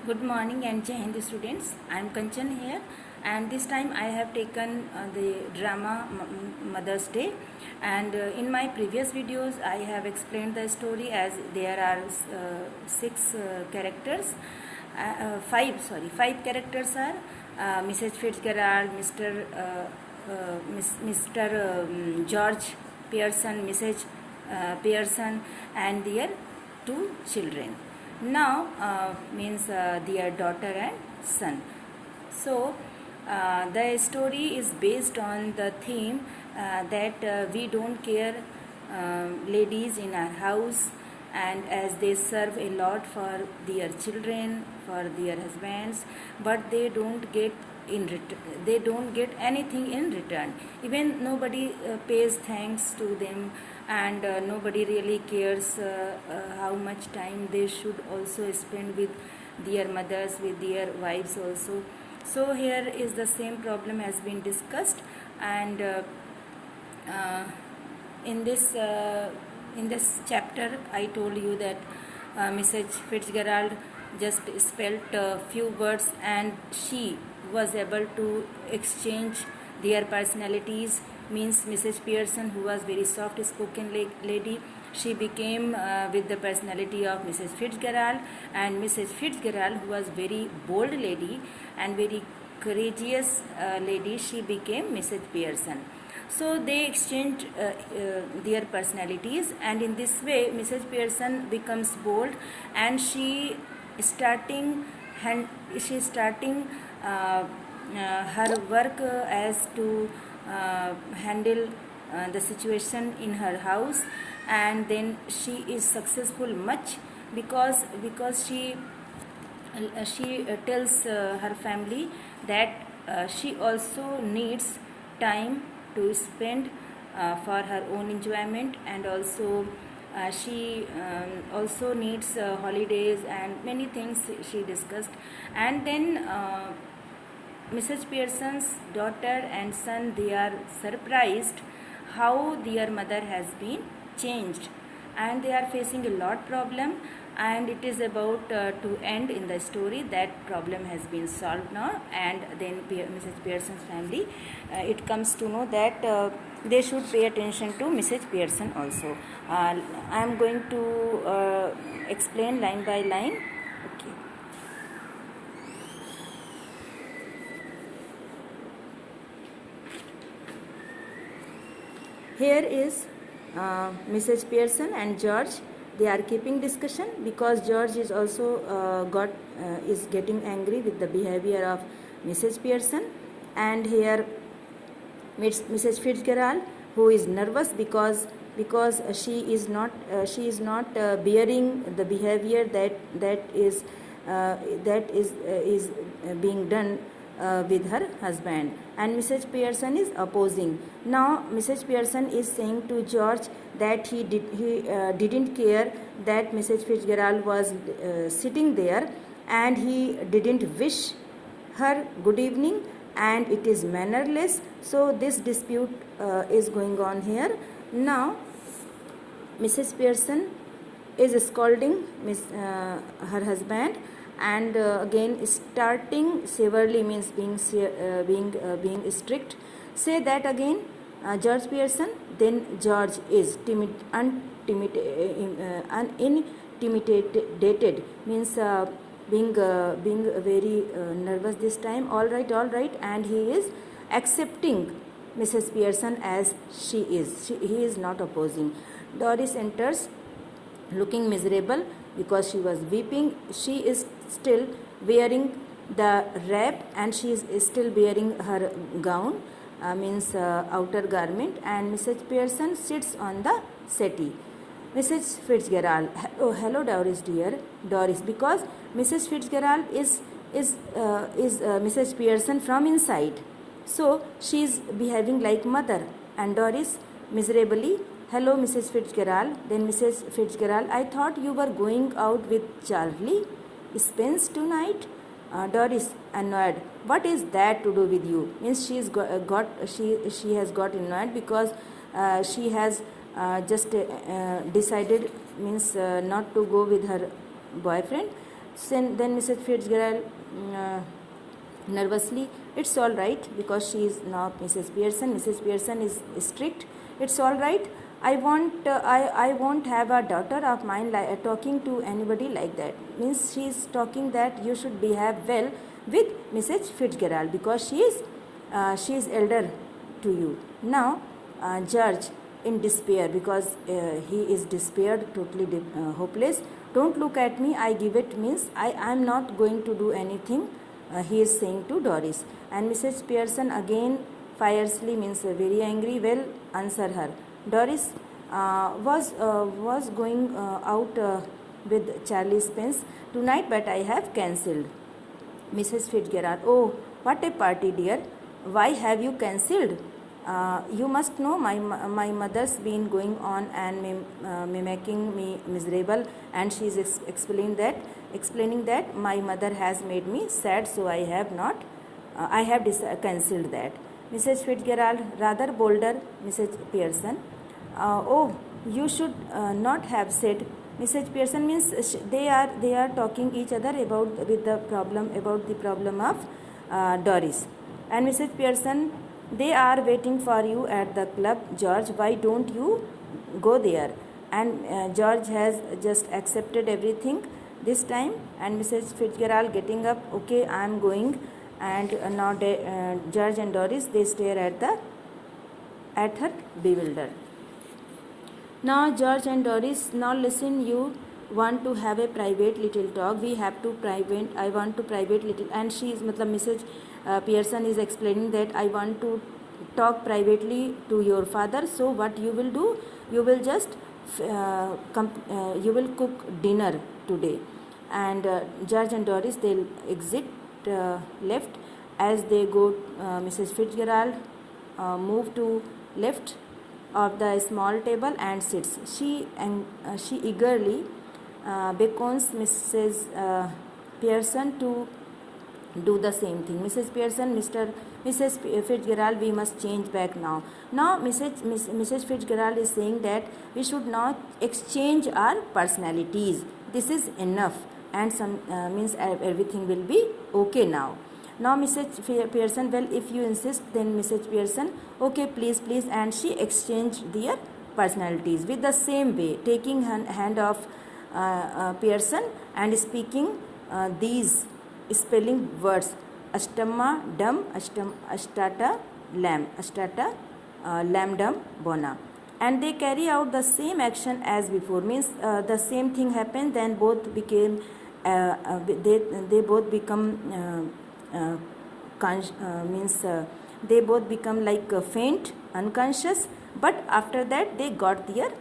Good morning and Jai Hind students. I am Kanchan here, and this time I have taken the drama Mother's Day. And in my previous videos, I have explained the story as there are six characters. Five characters are Mrs. Fitzgerald, Mr. George Pearson, Mrs. Pearson, and their two children. Now means their daughter and son. So the story is based on the theme that we don't care ladies in our house, and as they serve a lot for their children, for their husbands, but they don't get they don't get anything in return. Even nobody pays thanks to them, and nobody really cares how much time they should also spend with their mothers, with their wives also. So here is the same problem has been discussed, and uh, in this chapter I told you that Mrs. Fitzgerald just spelled a few words, and she was able to exchange their personalities. Means Mrs. Pearson, who was very soft spoken lady, she became with the personality of Mrs. Fitzgerald, and Mrs. Fitzgerald, who was very bold lady and very courageous lady, she became Mrs. Pearson. So they exchanged their personalities, and in this way Mrs. Pearson becomes bold, and she starting her work as to handle the situation in her house, and then she is successful much because she tells her family that she also needs time to spend for her own enjoyment, and also she also needs holidays and many things she discussed. And then Mrs. Pearson's daughter and son, they are surprised how their mother has been changed, and they are facing a lot problem, and it is about to end in the story. That problem has been solved now, and then Mrs. Pearson's family it comes to know that they should pay attention to Mrs. Pearson also. I am going to explain line by line. Okay. Here is Mrs. Pearson and George. They are keeping discussion because George is also is getting angry with the behavior of Mrs. Pearson, and here Mrs. Fitzgerald, who is nervous because she is not bearing the behavior that is being done with her husband, and Mrs. Pearson is opposing. Now Mrs. Pearson is saying to George that he didn't care that Mrs. Fitzgerald was sitting there, and he didn't wish her good evening, and it is mannerless. So this dispute is going on here. Now Mrs. Pearson is scolding her husband, and again starting severely, means being strict. Say that again, George Pearson. Then George is unintimidated, means being very nervous this time. All right, and he is accepting Mrs. Pearson as she is. He is not opposing. Doris enters looking miserable because she was weeping. She is still wearing the wrap, and she is still wearing her gown, means outer garment, and Mrs. Pearson sits on the settee. Mrs. Fitzgerald, hello Doris dear. Doris, because Mrs. Fitzgerald is Mrs. Pearson from inside, so she is behaving like mother. And Doris miserably, hello Mrs. Fitzgerald. Then Mrs. Fitzgerald, I thought you were going out with Charlie Spence tonight. Doris annoyed, what is that to do with you? Means she has got annoyed because she has just decided, means not to go with her boyfriend, Then Mrs. Fitzgerald nervously, it's all right, because she is now Mrs. Pearson. Mrs. Pearson is strict. It's all right. I won't have a daughter of mine talking to anybody like that. Means she is talking that you should behave well with Mrs. Fitzgerald, because she is elder to you. Now George, in despair, because he is despaired, totally hopeless. Don't look at me, I give it, means I am not going to do anything, he is saying to Doris. And Mrs. Pearson again fiercely, means very angry, well, answer her. Doris was going out with Charlie Spence tonight, but I have cancelled. Mrs. Fitzgerald, oh, what a party, dear. Why have you cancelled? You must know my mother's been going on and making me miserable, and she is explaining that my mother has made me sad, so I have cancelled that. Mrs. Fitzgerald, rather bolder. Mrs. Pearson, oh, you should not have said. Mrs. Pearson, means they are talking each other about the problem of Doris. And Mrs. Pearson, they are waiting for you at the club, George. Why don't you go there? And George has just accepted everything this time. And Mrs. Fitzgerald getting up, okay, I am going. And now George and Doris, they stare at her bewildered. Now George and Doris, now listen, you want to have a private little talk. We have to private, I want to private little, and she is, Mrs. Pearson is explaining that I want to talk privately to your father. So what you will do, you will just you will cook dinner today. And George and Doris, they'll exit left. As they go, Mrs. Fitzgerald move to left of the small table and sits. She eagerly beckons Mrs. Pearson to do the same thing. Mrs. Pearson, Mrs. Fitzgerald, we must change back now. Now Mrs. Fitzgerald is saying that we should not exchange our personalities. This is enough, and some means everything will be okay now. Now Mrs. Pearson, well, if you insist, then Mrs. Pearson, okay, please, and she exchanged their personalities with the same way, taking hand of Pearson and speaking these spelling words: Ashtama dum, ashtata lam dum bona. And they carry out the same action as before, means the same thing happened. Then both became they both become they both become like faint, unconscious, but after that they got their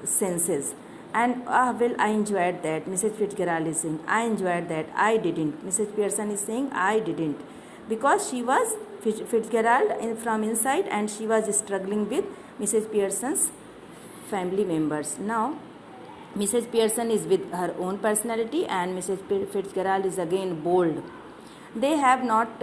senses. And well, I enjoyed that. Mrs. Fitzgerald is saying, I enjoyed that. I didn't. Mrs. Pearson is saying, I didn't, because she was Fitzgerald from inside, and she was struggling with Mrs. Pearson's family members. Now Mrs. Pearson is with her own personality, and Mrs. Fitzgerald is again bold. They have not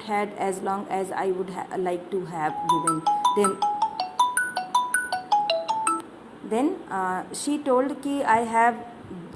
had as long as I would like to have given them. Then she told ki I have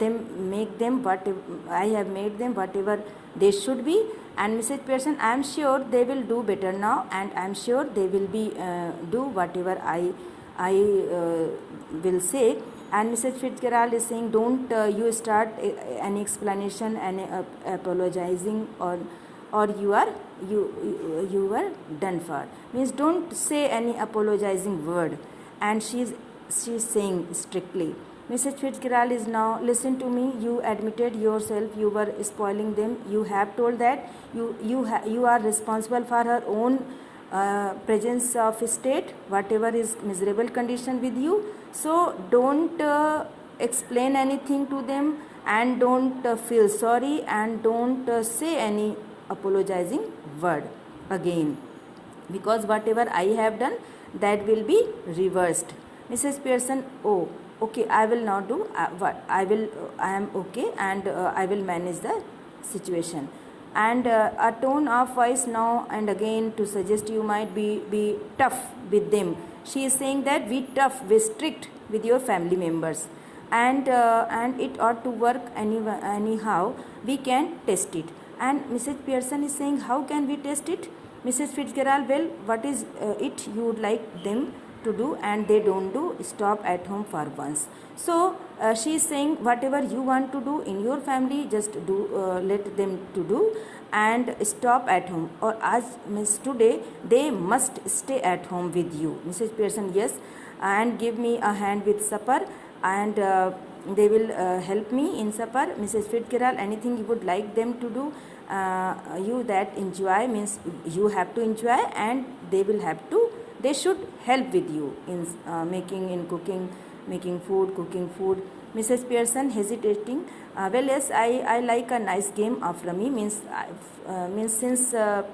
made them whatever they should be. And Mrs. Pearson, I am sure they will do better now, and I am sure they will be do whatever I will say. And Mrs. Fitzgerald is saying, don't you start any explanation and apologizing, or you are done for. Means don't say any apologizing word. And she's saying strictly. Mrs. Fitzgerald is now, listen to me, you admitted yourself you were spoiling them. You have told that you are responsible for her own presence of state, whatever is miserable condition with you. So don't explain anything to them, and don't feel sorry, and don't say any apologizing word again, because whatever I have done, that will be reversed. Mrs. Pearson, oh, okay, I will not do I am okay, and I will manage the situation. And a tone of voice now and again to suggest you might be tough with them. She is saying that be tough, be strict with your family members. and it ought to work anyhow. We can test it. And Mrs. Pearson is saying, how can we test it? Mrs. Fitzgerald, well, what is it you would like them to do and they don't do? Stop at home for once. So she is saying, whatever you want to do in your family, just do, let them to do, and stop at home. Or as Miss today, they must stay at home with you. Mrs. Pearson, yes, and give me a hand with supper, and they will help me in supper. Mrs. Fitzgerald, anything you would like them to do, you that enjoy, means you have to enjoy, and they should help with you in making food, cooking food. Mrs. Pearson, hesitating, well, yes, I like a nice game of rummy, means since a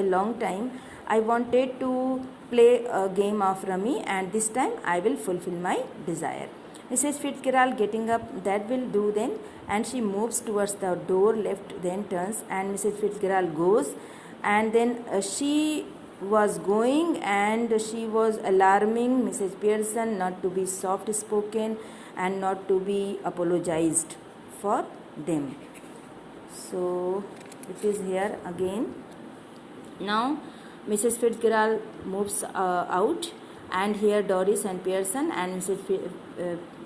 long time I wanted to play a game of rummy, and this time I will fulfill my desire. Mrs. Fitzgerald, getting up, that will do then, and she moves towards the door, left, then turns, and Mrs. Fitzgerald goes, and then she was going, and she was alarming Mrs. Pearson not to be soft spoken and not to be apologized for them. So it is here again. Now Mrs. Fitzgerald moves out, and here Doris and Pearson, and Mrs.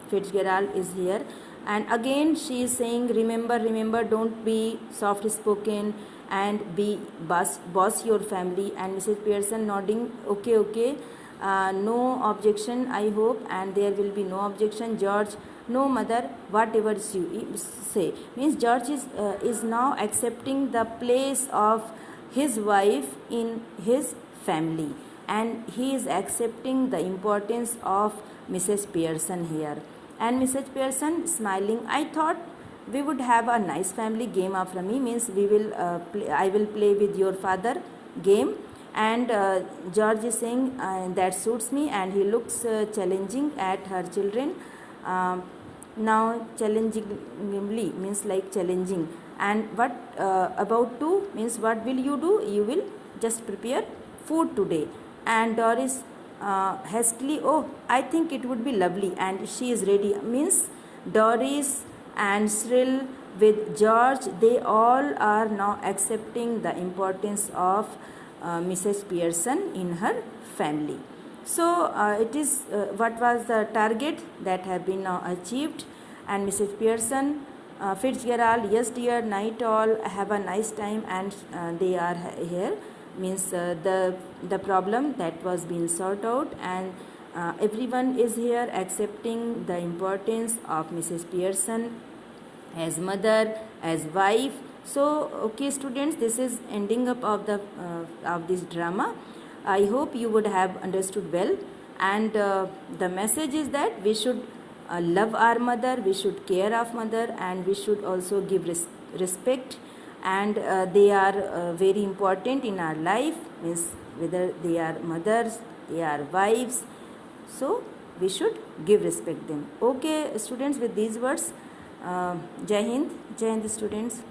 Fitzgerald is here, and again she is saying, remember, don't be soft spoken and be boss your family. And Mrs. Pearson nodding, okay, no objection, I hope, and there will be no objection. George, no mother, whatever you say, means George is now accepting the place of his wife in his family, and he is accepting the importance of Mrs. Pearson here. And Mrs. Pearson smiling, I thought we would have a nice family game of rummy, means I will play with your father game. And George is saying, that suits me, and he looks challenging at her children. Now challengingly means like challenging. And what about to means what will you do? You will just prepare food today. And Doris hastily, oh, I think it would be lovely, and she is ready, means Doris and Cyril with George, they all are now accepting the importance of Mrs. Pearson in her family. So it is what was the target that have been now achieved. And Mrs. Pearson, Fitzgerald, yes dear, night all, have a nice time, and they are here, means the problem that was being sorted out, and everyone is here accepting the importance of Mrs. Pearson as mother, as wife. So okay students, this is ending up of the of this drama. I hope you would have understood well, and the message is that we should love our mother, we should care of mother, and we should also give respect, and they are very important in our life, means whether they are mothers, they are wives, so we should give respect them. Okay students, with these words, Jai Hind students.